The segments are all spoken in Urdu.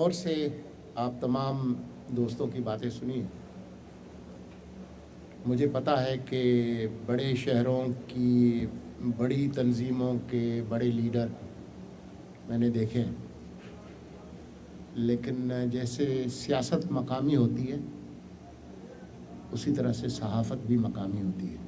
غور سے آپ تمام دوستوں کی باتیں سنیے۔ مجھے پتہ ہے کہ بڑے شہروں کی بڑی تنظیموں کے بڑے لیڈر میں نے دیکھے ہیں، لیکن جیسے سیاست مقامی ہوتی ہے اسی طرح سے صحافت بھی مقامی ہوتی ہے۔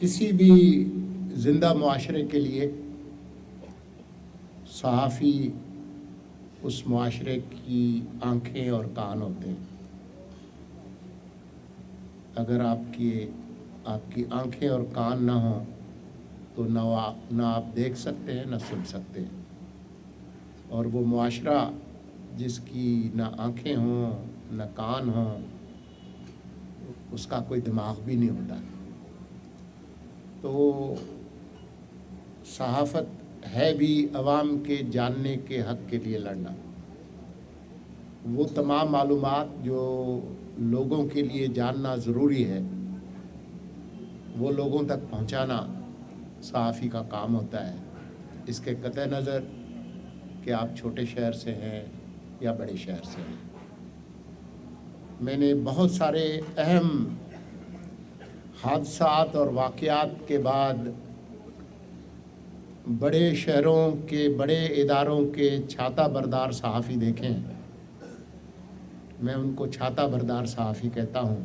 کسی بھی زندہ معاشرے کے لیے صحافی اس معاشرے کی آنکھیں اور کان ہوتے ہیں۔ اگر آپ کی آنکھیں اور کان نہ ہوں تو نہ آپ دیکھ سکتے ہیں نہ سن سکتے ہیں، اور وہ معاشرہ جس کی نہ آنکھیں ہوں نہ کان ہوں اس کا کوئی دماغ بھی نہیں ہوتا۔ تو صحافت ہے بھی عوام کے جاننے کے حق کے لیے لڑنا۔ وہ تمام معلومات جو لوگوں کے لیے جاننا ضروری ہے وہ لوگوں تک پہنچانا صحافی کا کام ہوتا ہے، اس کے قطع نظر کہ آپ چھوٹے شہر سے ہیں یا بڑے شہر سے ہیں۔ میں نے بہت سارے اہم حادثات اور واقعات کے بعد بڑے شہروں کے بڑے اداروں کے چھاتہ بردار صحافی دیکھے ہیں۔ میں ان کو چھاتہ بردار صحافی کہتا ہوں،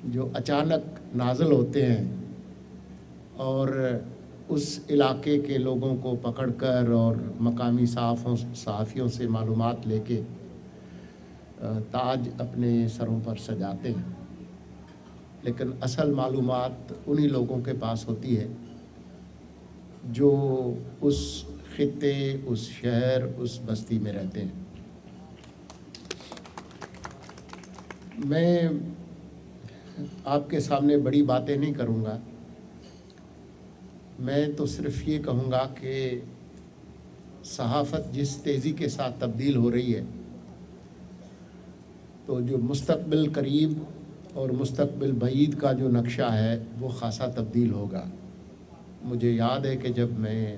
جو اچانک نازل ہوتے ہیں اور اس علاقے کے لوگوں کو پکڑ کر اور مقامی صحافیوں سے معلومات لے کے تاج اپنے سروں پر سجاتے ہیں، لیکن اصل معلومات انہی لوگوں کے پاس ہوتی ہے جو اس خطے، اس شہر، اس بستی میں رہتے ہیں۔ میں آپ کے سامنے بڑی باتیں نہیں کروں گا، میں تو صرف یہ کہوں گا کہ صحافت جس تیزی کے ساتھ تبدیل ہو رہی ہے تو جو مستقبل قریب اور مستقبل بعید کا جو نقشہ ہے وہ خاصا تبدیل ہوگا۔ مجھے یاد ہے کہ جب میں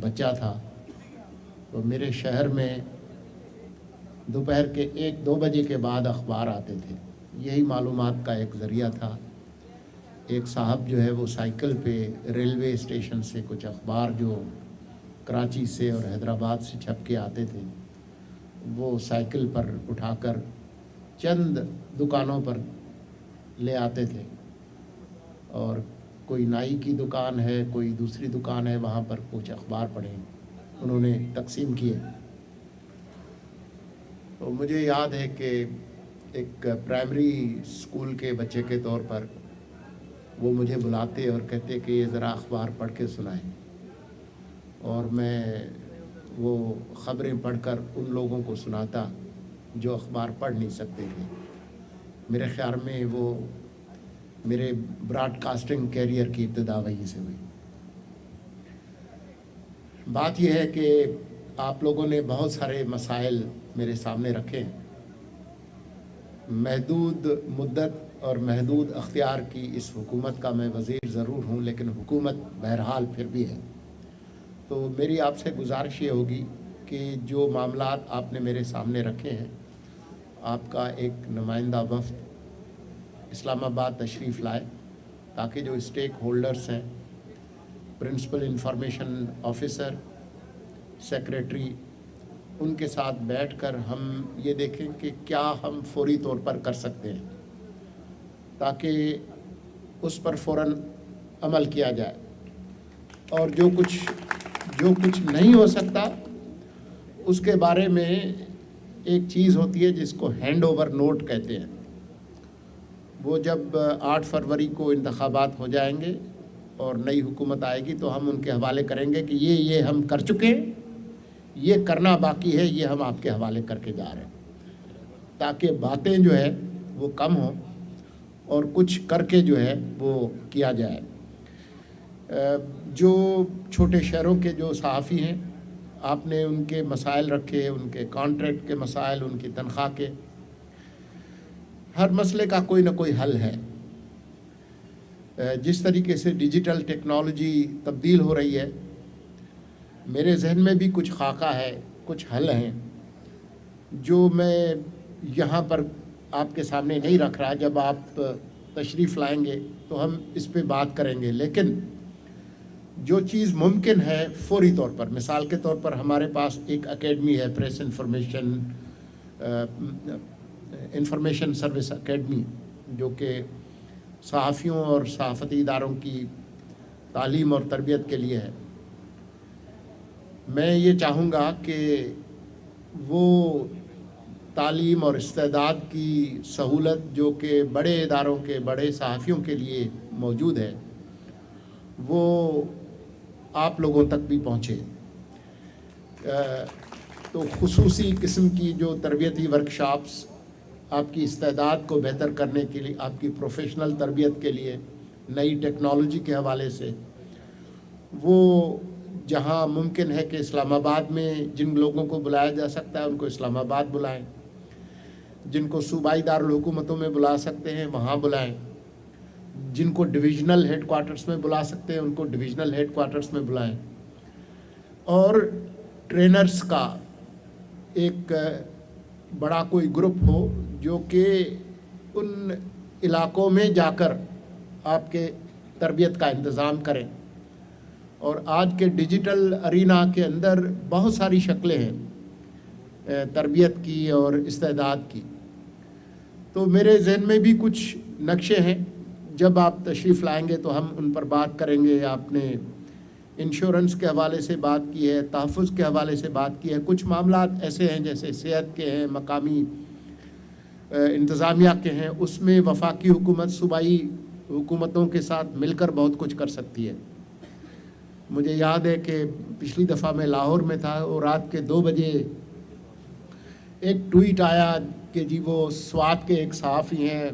بچہ تھا تو میرے شہر میں دوپہر کے 1-2 بجے کے بعد اخبار آتے تھے، یہی معلومات کا ایک ذریعہ تھا۔ ایک صاحب جو ہے وہ سائیکل پہ ریلوے اسٹیشن سے کچھ اخبار جو کراچی سے اور حیدرآباد سے چھپ کے آتے تھے وہ سائیکل پر اٹھا کر چند دکانوں پر لے آتے تھے، اور کوئی نائی کی دکان ہے، کوئی دوسری دکان ہے، وہاں پر کچھ اخبار پڑھے انہوں نے تقسیم کیے۔ تو مجھے یاد ہے کہ ایک پرائمری اسکول کے بچے کے طور پر وہ مجھے بلاتے اور کہتے کہ یہ ذرا اخبار پڑھ کے سنائیں، اور میں وہ خبریں پڑھ کر ان لوگوں کو سناتا جو اخبار پڑھ نہیں سکتے تھے۔ میرے خیال میں وہ میرے براڈ کاسٹنگ کیریئر کی ابتدا وہیں سے ہوئی۔ بات یہ ہے کہ آپ لوگوں نے بہت سارے مسائل میرے سامنے رکھے ہیں۔ محدود مدت اور محدود اختیار کی اس حکومت کا میں وزیر ضرور ہوں، لیکن حکومت بہرحال پھر بھی ہے۔ تو میری آپ سے گزارش یہ ہوگی کہ جو معاملات آپ نے میرے سامنے رکھے ہیں، آپ کا ایک نمائندہ وفد اسلام آباد تشریف لائے تاکہ جو اسٹیک ہولڈرز ہیں، پرنسپل انفارمیشن آفیسر، سیکریٹری، ان کے ساتھ بیٹھ کر ہم یہ دیکھیں کہ کیا ہم فوری طور پر کر سکتے ہیں تاکہ اس پر فوراً عمل کیا جائے، اور جو کچھ نہیں ہو سکتا اس کے بارے میں ایک چیز ہوتی ہے جس کو ہینڈ اوور نوٹ کہتے ہیں۔ وہ جب 8 فروری کو انتخابات ہو جائیں گے اور نئی حکومت آئے گی تو ہم ان کے حوالے کریں گے کہ یہ ہم کر چکے، یہ کرنا باقی ہے، یہ ہم آپ کے حوالے کر کے جا رہے ہیں، تاکہ باتیں جو ہے وہ کم ہوں اور کچھ کر کے جو ہے وہ کیا جائے۔ جو چھوٹے شہروں کے جو صحافی ہیں، آپ نے ان کے مسائل رکھے، ان کے کانٹریکٹ کے مسائل، ان کی تنخواہ کے، ہر مسئلے کا کوئی نہ کوئی حل ہے۔ جس طریقے سے ڈیجیٹل ٹیکنالوجی تبدیل ہو رہی ہے، میرے ذہن میں بھی کچھ خاکہ ہے، کچھ حل ہیں جو میں یہاں پر آپ کے سامنے نہیں رکھ رہا. جب آپ تشریف لائیں گے تو ہم اس پہ بات کریں گے. لیکن جو چیز ممکن ہے فوری طور پر، مثال کے طور پر ہمارے پاس ایک اکیڈمی ہے، پریس انفارمیشن سروس اکیڈمی، جو کہ صحافیوں اور صحافتی اداروں کی تعلیم اور تربیت کے لیے ہے. میں یہ چاہوں گا کہ وہ تعلیم اور استعداد کی سہولت جو کہ بڑے اداروں کے بڑے صحافیوں کے لیے موجود ہے، وہ آپ لوگوں تک بھی پہنچے. تو خصوصی قسم کی جو تربیتی ورکشاپس آپ کی استعداد کو بہتر کرنے کے لیے، آپ کی پروفیشنل تربیت کے لیے، نئی ٹیکنالوجی کے حوالے سے، وہ جہاں ممکن ہے کہ اسلام آباد میں جن لوگوں کو بلایا جا سکتا ہے ان کو اسلام آباد بلائیں، جن کو صوبائی دارالحکومتوں میں بلا سکتے ہیں وہاں بلائیں، جن کو ڈویژنل ہیڈ کوارٹرز میں بلا سکتے ہیں ان کو ڈویژنل ہیڈ کوارٹرز میں بلائیں. اور ٹرینرز کا ایک بڑا کوئی گروپ ہو جو کہ ان علاقوں میں جا کر آپ کے تربیت کا انتظام کریں. اور آج کے ڈیجیٹل ارینا کے اندر بہت ساری شکلیں ہیں تربیت کی اور استعداد کی. تو میرے ذہن میں بھی کچھ نقشے ہیں، جب آپ تشریف لائیں گے تو ہم ان پر بات کریں گے. آپ نے انشورنس کے حوالے سے بات کی ہے، تحفظ کے حوالے سے بات کی ہے. کچھ معاملات ایسے ہیں جیسے صحت کے ہیں، مقامی انتظامیہ کے ہیں، اس میں وفاقی حکومت صوبائی حکومتوں کے ساتھ مل کر بہت کچھ کر سکتی ہے. مجھے یاد ہے کہ پچھلی دفعہ میں لاہور میں تھا اور رات کے 2 بجے ایک ٹویٹ آیا کہ جی وہ سوات کے ایک صحافی ہیں،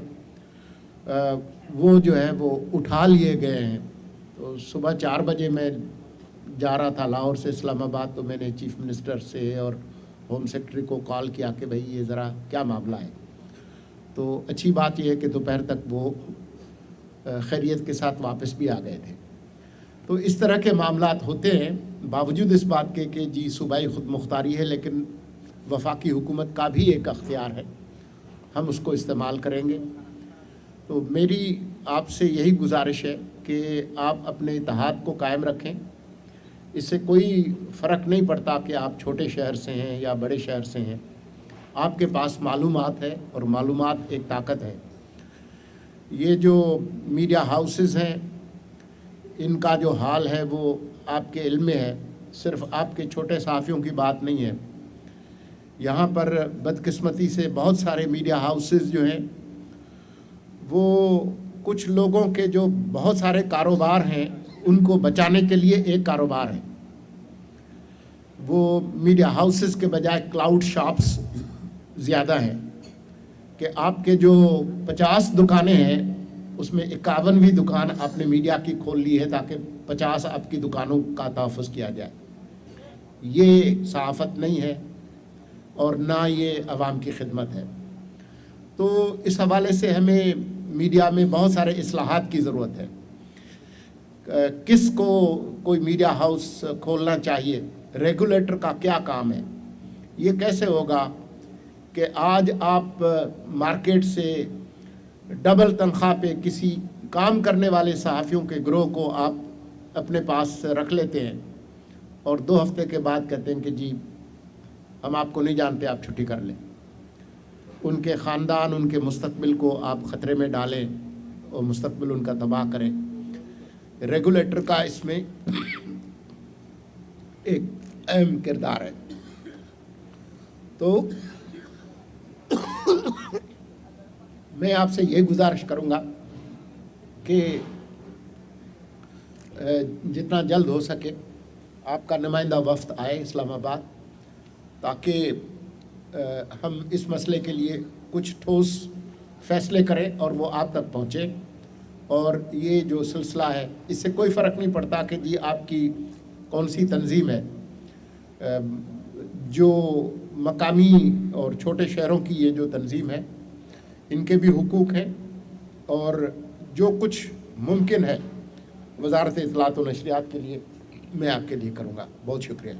وہ جو ہے وہ اٹھا لیے گئے ہیں. تو صبح 4 بجے میں جا رہا تھا لاہور سے اسلام آباد، تو میں نے چیف منسٹر سے اور ہوم سیکرٹری کو کال کیا کہ بھئی یہ ذرا کیا معاملہ ہے. تو اچھی بات یہ ہے کہ دوپہر تک وہ خیریت کے ساتھ واپس بھی آ گئے تھے. تو اس طرح کے معاملات ہوتے ہیں، باوجود اس بات کے کہ جی صوبائی خود مختاری ہے، لیکن وفاقی حکومت کا بھی ایک اختیار ہے، ہم اس کو استعمال کریں گے. تو میری آپ سے یہی گزارش ہے کہ آپ اپنے اتحاد کو قائم رکھیں. اس سے کوئی فرق نہیں پڑتا کہ آپ چھوٹے شہر سے ہیں یا بڑے شہر سے ہیں. آپ کے پاس معلومات ہے اور معلومات ایک طاقت ہے. یہ جو میڈیا ہاؤسز ہیں ان کا جو حال ہے وہ آپ کے علم میں ہے. صرف آپ کے چھوٹے صحافیوں کی بات نہیں ہے. یہاں پر بدقسمتی سے بہت سارے میڈیا ہاؤسز جو ہیں وہ کچھ لوگوں کے جو بہت سارے کاروبار ہیں ان کو بچانے کے لیے ایک کاروبار ہے. وہ میڈیا ہاؤسز کے بجائے کلاؤڈ شاپس زیادہ ہیں کہ آپ کے جو 50 دکانیں ہیں اس میں 51ویں دکان آپ نے میڈیا کی کھول لی ہے تاکہ 50 آپ کی دکانوں کا تحفظ کیا جائے. یہ صحافت نہیں ہے اور نہ یہ عوام کی خدمت ہے. تو اس حوالے سے ہمیں میڈیا میں بہت سارے اصلاحات کی ضرورت ہے. کس کو کوئی میڈیا ہاؤس کھولنا چاہیے، ریگولیٹر کا کیا کام ہے، یہ کیسے ہوگا کہ آج آپ مارکیٹ سے ڈبل تنخواہ پہ کسی کام کرنے والے صحافیوں کے گروہ کو آپ اپنے پاس رکھ لیتے ہیں اور 2 ہفتے کے بعد کہتے ہیں کہ جی ہم آپ کو نہیں جانتے، آپ چھٹی کر لیں. ان کے خاندان، ان کے مستقبل کو آپ خطرے میں ڈالیں اور مستقبل ان کا تباہ کریں. ریگولیٹر کا اس میں ایک اہم کردار ہے. تو میں آپ سے یہ گزارش کروں گا کہ جتنا جلد ہو سکے آپ کا نمائندہ وفد آئے اسلام آباد تاکہ ہم اس مسئلے کے لیے کچھ ٹھوس فیصلے کریں اور وہ آپ تک پہنچے. اور یہ جو سلسلہ ہے اس سے کوئی فرق نہیں پڑتا کہ جی آپ کی کون سی تنظیم ہے. جو مقامی اور چھوٹے شہروں کی یہ جو تنظیم ہے ان کے بھی حقوق ہیں، اور جو کچھ ممکن ہے وزارت اطلاعات و نشریات کے لیے میں آپ کے لیے کروں گا. بہت شکریہ.